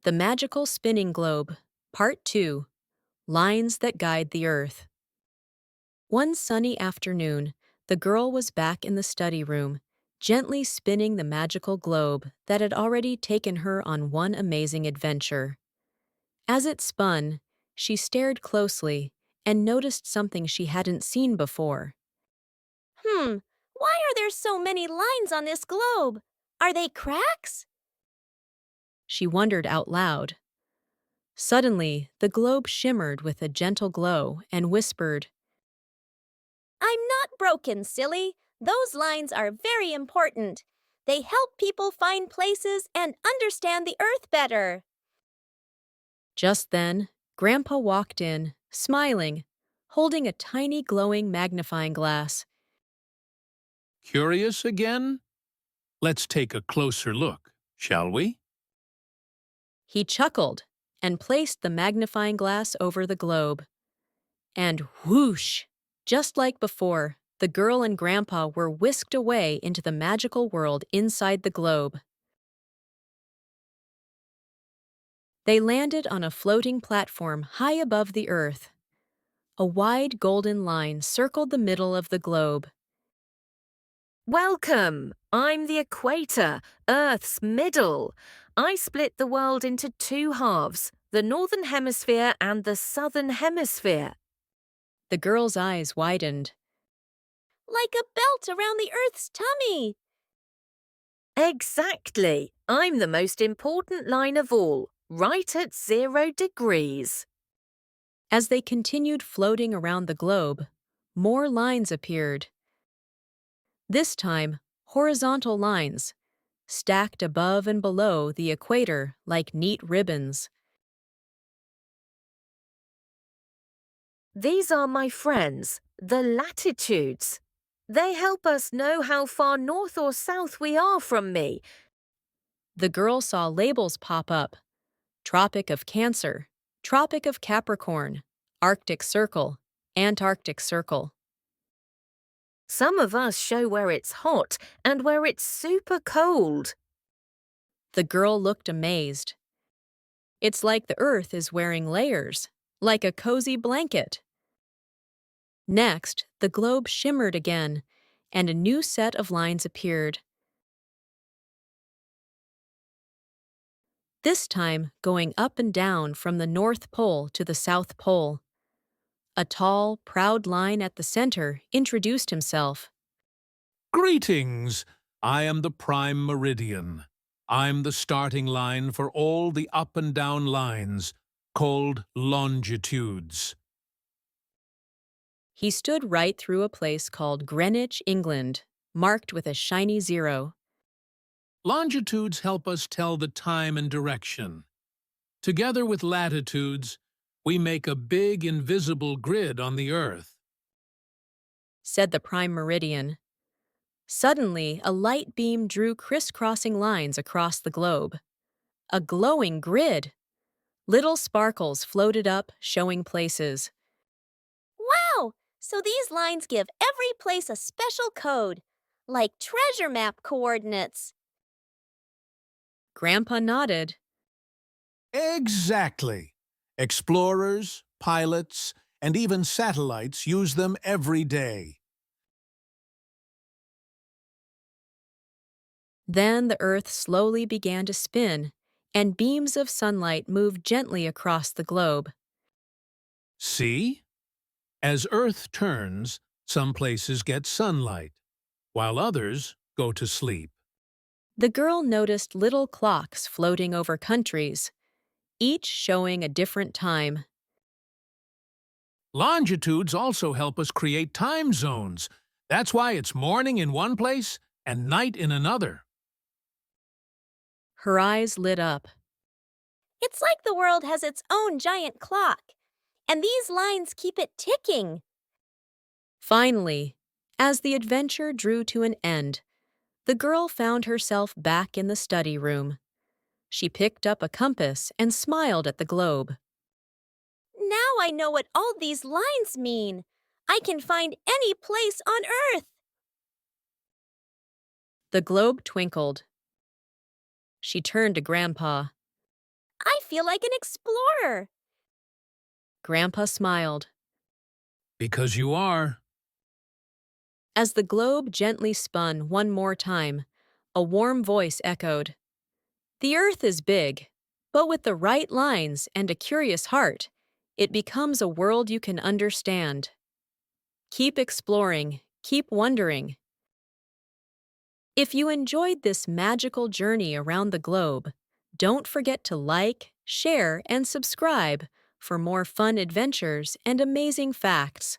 The Magical Spinning Globe, Part 2, Lines That Guide the Earth. One sunny afternoon, the girl was back in the study room, gently spinning the magical globe that had already taken her on one amazing adventure. As it spun, she stared closely and noticed something she hadn't seen before. Why are there so many lines on this globe? Are they cracks? She wondered out loud. Suddenly, the globe shimmered with a gentle glow and whispered, I'm not broken, silly. Those lines are very important. They help people find places and understand the Earth better. Just then, Grandpa walked in, smiling, holding a tiny glowing magnifying glass. Curious again? Let's take a closer look, shall we? He chuckled and placed the magnifying glass over the globe. And whoosh! Just like before, the girl and Grandpa were whisked away into the magical world inside the globe. They landed on a floating platform high above the Earth. A wide golden line circled the middle of the globe. Welcome! I'm the equator, Earth's middle. I split the world into two halves, the northern hemisphere and the southern hemisphere. The girl's eyes widened. Like a belt around the Earth's tummy. Exactly. I'm the most important line of all, right at 0 degrees. As they continued floating around the globe, more lines appeared. This time, horizontal lines, stacked above and below the equator like neat ribbons. These are my friends, the latitudes. They help us know how far north or south we are from me. The girl saw labels pop up: Tropic of Cancer, Tropic of Capricorn, Arctic Circle, Antarctic Circle. Some of us show where it's hot and where it's super cold. The girl looked amazed. It's like the Earth is wearing layers, like a cozy blanket. Next, the globe shimmered again, and a new set of lines appeared. This time going up and down from the North Pole to the South Pole. A tall, proud line at the center introduced himself. Greetings! I am the prime meridian. I'm the starting line for all the up and down lines, called longitudes. He stood right through a place called Greenwich, England, marked with a shiny 0. Longitudes help us tell the time and direction. Together with latitudes, we make a big invisible grid on the Earth. Said the prime meridian. Suddenly, a light beam drew crisscrossing lines across the globe. A glowing grid. Little sparkles floated up, showing places. Wow! So these lines give every place a special code, like treasure map coordinates. Grandpa nodded. Exactly. Explorers, pilots, and even satellites use them every day. Then the Earth slowly began to spin, and beams of sunlight moved gently across the globe. See? As Earth turns, some places get sunlight, while others go to sleep. The girl noticed little clocks floating over countries, each showing a different time. Longitudes also help us create time zones. That's why it's morning in one place and night in another. Her eyes lit up. It's like the world has its own giant clock, and these lines keep it ticking. Finally, as the adventure drew to an end, the girl found herself back in the study room. She picked up a compass and smiled at the globe. Now I know what all these lines mean. I can find any place on Earth. The globe twinkled. She turned to Grandpa. I feel like an explorer. Grandpa smiled. Because you are. As the globe gently spun one more time, a warm voice echoed. The Earth is big, but with the right lines and a curious heart, it becomes a world you can understand. Keep exploring, keep wondering. If you enjoyed this magical journey around the globe, don't forget to like, share, and subscribe for more fun adventures and amazing facts.